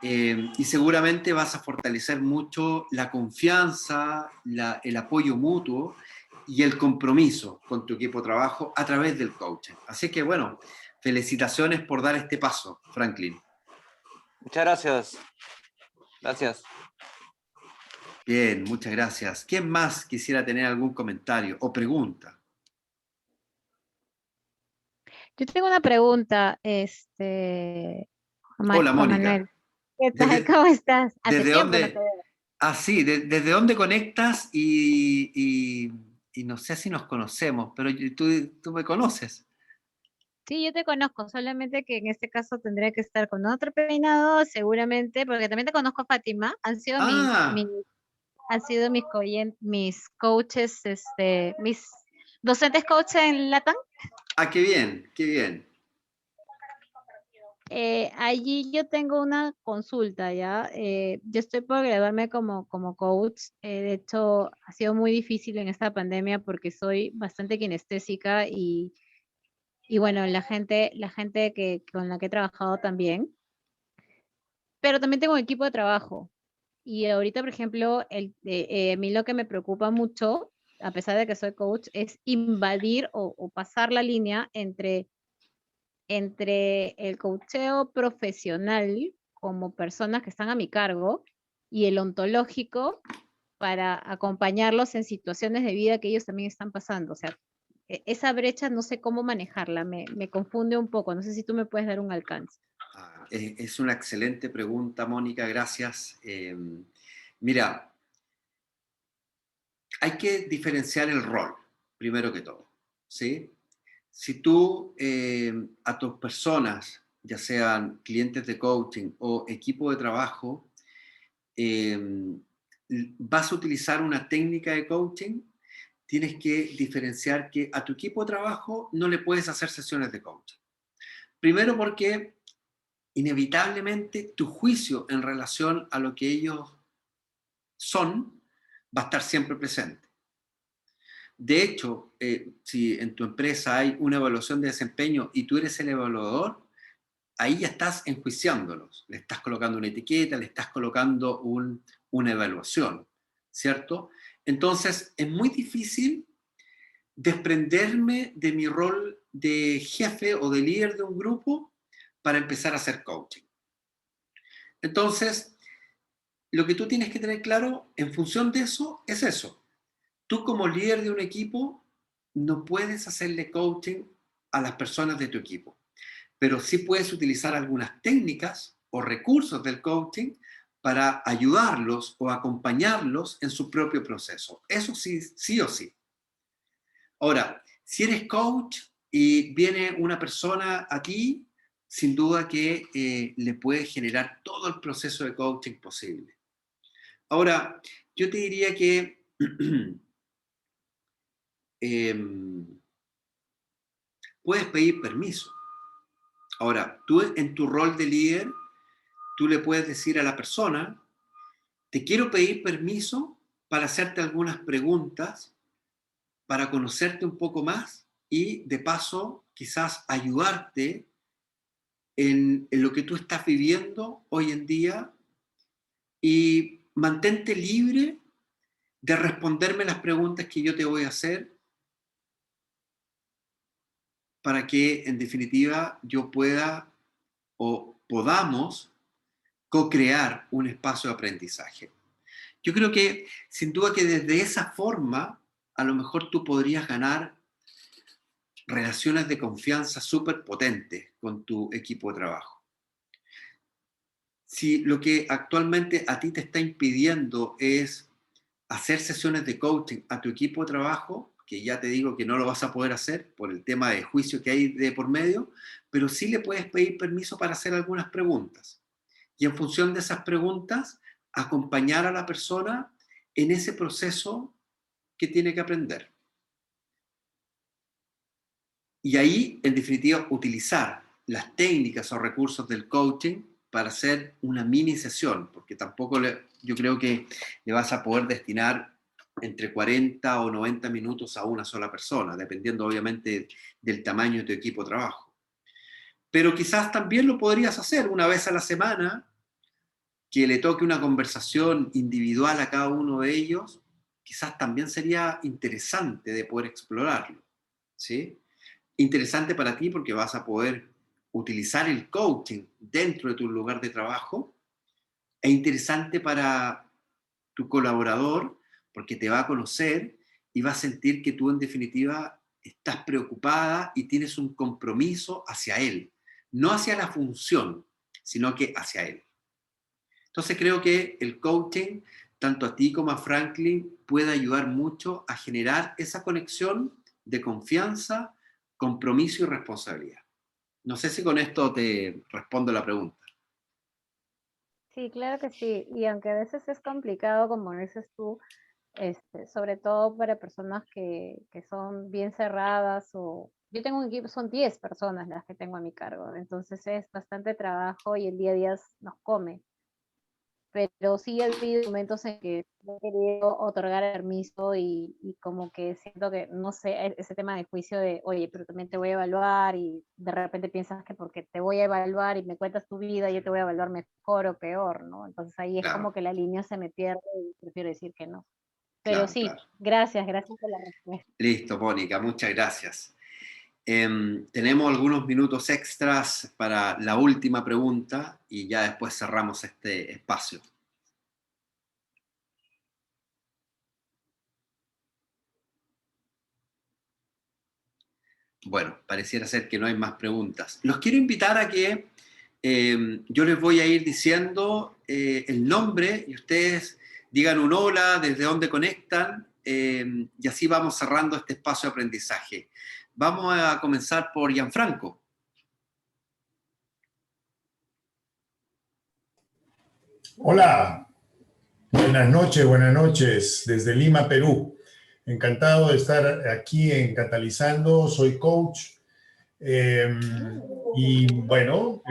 Y seguramente vas a fortalecer mucho la confianza, el apoyo mutuo y el compromiso con tu equipo de trabajo a través del coaching. Así que bueno, felicitaciones por dar este paso, Franklin. Muchas gracias. Gracias. Bien, muchas gracias. ¿Quién más quisiera tener algún comentario o pregunta? Yo tengo una pregunta, Hola, Juan Mónica. Manuel. ¿Qué tal? ¿Desde, ¿Cómo estás? Hace desde tiempo no te dónde? veo. Ah, sí, ¿desde dónde conectas? Y no sé si nos conocemos, pero tú me conoces. Sí, yo te conozco, solamente que en este caso tendría que estar con otro peinado, seguramente, porque también te conozco a Fátima. Ah, Han sido mis coaches, mis docentes coaches en Latam. qué bien, qué bien. Allí yo tengo una consulta, ¿ya? Yo estoy por graduarme como coach. De hecho, ha sido muy difícil en esta pandemia porque soy bastante kinestésica y bueno, la gente con la que he trabajado también. Pero también tengo un equipo de trabajo. Y ahorita, por ejemplo, a mí lo que me preocupa mucho, a pesar de que soy coach, es invadir o pasar la línea entre el coacheo profesional como personas que están a mi cargo y el ontológico para acompañarlos en situaciones de vida que ellos también están pasando. O sea, esa brecha no sé cómo manejarla, me confunde un poco. No sé si tú me puedes dar un alcance. Es una excelente pregunta, Mónica, gracias. Mira, hay que diferenciar el rol, primero que todo, ¿sí? Si tú a tus personas, ya sean clientes de coaching o equipo de trabajo, eh, vas a utilizar una técnica de coaching, tienes que diferenciar que a tu equipo de trabajo no le puedes hacer sesiones de coaching. Primero porque inevitablemente tu juicio en relación a lo que ellos son va a estar siempre presente. De hecho, si en tu empresa hay una evaluación de desempeño y tú eres el evaluador, ahí ya estás enjuiciándolos, le estás colocando una etiqueta, le estás colocando una evaluación, ¿cierto? Entonces, es muy difícil desprenderme de mi rol de jefe o de líder de un grupo para empezar a hacer coaching. Entonces, lo que tú tienes que tener claro en función de eso es eso. Tú como líder de un equipo no puedes hacerle coaching a las personas de tu equipo, pero sí puedes utilizar algunas técnicas o recursos del coaching para ayudarlos o acompañarlos en su propio proceso. Eso sí, sí o sí. Ahora, si eres coach y viene una persona a ti, sin duda que le puedes generar todo el proceso de coaching posible. Ahora, yo te diría que puedes pedir permiso. Ahora, tú en tu rol de líder, tú le puedes decir a la persona, te quiero pedir permiso para hacerte algunas preguntas, para conocerte un poco más y de paso quizás ayudarte en lo que tú estás viviendo hoy en día y mantente libre de responderme las preguntas que yo te voy a hacer para que en definitiva yo pueda o podamos co-crear un espacio de aprendizaje. Yo creo que sin duda que desde esa forma a lo mejor tú podrías ganar relaciones de confianza súper potentes con tu equipo de trabajo. Si lo que actualmente a ti te está impidiendo es hacer sesiones de coaching a tu equipo de trabajo, que ya te digo que no lo vas a poder hacer por el tema de juicio que hay de por medio, pero sí le puedes pedir permiso para hacer algunas preguntas. Y en función de esas preguntas, acompañar a la persona en ese proceso que tiene que aprender. Y ahí, en definitiva, utilizar las técnicas o recursos del coaching para hacer una mini sesión, porque tampoco yo creo que le vas a poder destinar entre 40 o 90 minutos a una sola persona, dependiendo obviamente del tamaño de tu equipo de trabajo. Pero quizás también lo podrías hacer una vez a la semana, que le toque una conversación individual a cada uno de ellos, quizás también sería interesante de poder explorarlo, ¿sí? Interesante para ti porque vas a poder utilizar el coaching dentro de tu lugar de trabajo, e interesante para tu colaborador porque te va a conocer y va a sentir que tú en definitiva estás preocupada y tienes un compromiso hacia él, no hacia la función, sino que hacia él. Entonces creo que el coaching, tanto a ti como a Franklin, puede ayudar mucho a generar esa conexión de confianza, compromiso y responsabilidad. No sé si con esto te respondo la pregunta. Sí, claro que sí. Y aunque a veces es complicado, como dices tú, sobre todo para personas que son bien cerradas o yo tengo un equipo, son 10 personas las que tengo a mi cargo, entonces es bastante trabajo y el día a día nos come. Pero sí ha habido momentos en que he querido otorgar permiso y como que siento que, no sé, ese tema de juicio de, oye, pero también te voy a evaluar y de repente piensas que porque te voy a evaluar y me cuentas tu vida, yo te voy a evaluar mejor o peor, ¿no? Entonces ahí es Claro, como que la línea se me pierde y prefiero decir que no. Pero claro, sí, claro. gracias por la respuesta. Listo, Mónica, muchas gracias. Tenemos algunos minutos extras para la última pregunta y ya después cerramos este espacio. Bueno, pareciera ser que no hay más preguntas. Los quiero invitar a que yo les voy a ir diciendo el nombre y ustedes digan un hola, desde dónde conectan, y así vamos cerrando este espacio de aprendizaje. Vamos a comenzar por Gianfranco. Hola, buenas noches desde Lima, Perú. Encantado de estar aquí en Catalizando, soy coach. Y bueno,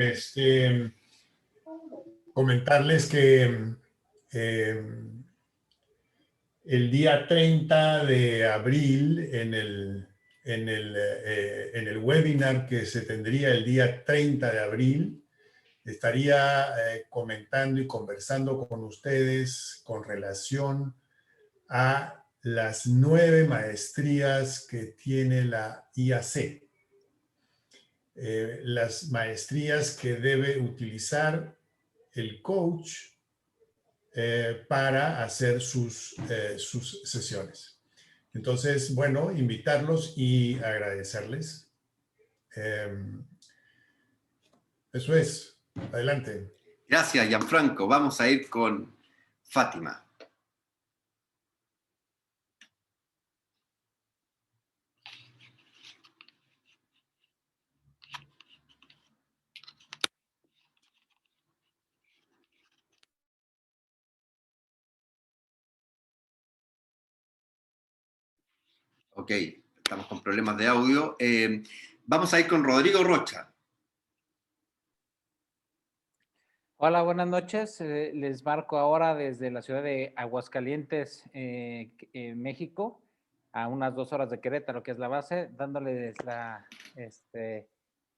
comentarles que el día 30 de abril, en el webinar que se tendría el día 30 de abril, estaría comentando y conversando con ustedes con relación a las 9 maestrías que tiene la IAC. Las maestrías que debe utilizar el coach para hacer sus sesiones. Entonces, bueno, invitarlos y agradecerles. Eso es. Adelante. Gracias, Gianfranco. Vamos a ir con Fátima. Ok, estamos con problemas de audio. Vamos a ir con Rodrigo Rocha. Hola, buenas noches. Les marco ahora desde la ciudad de Aguascalientes, México, a unas 2 horas de Querétaro, que es la base, dándoles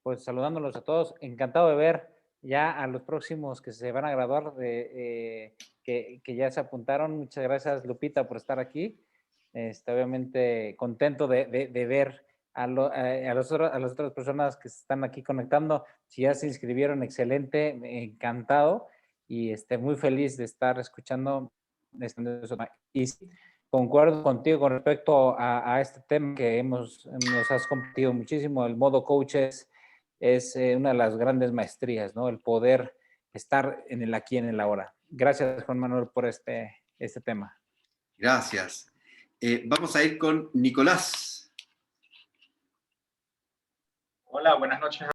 pues saludándolos a todos. Encantado de ver ya a los próximos que se van a graduar, que ya se apuntaron. Muchas gracias, Lupita, por estar aquí. Obviamente contento de ver a las otras personas que se están aquí conectando. Si ya se inscribieron, excelente, encantado y muy feliz de estar escuchando. Y sí, concuerdo contigo con respecto a este tema que nos has compartido muchísimo. El modo coach es una de las grandes maestrías, ¿no? El poder estar en el aquí, en el ahora. Gracias, Juan Manuel, por este tema. Gracias. Vamos a ir con Nicolás. Hola, buenas noches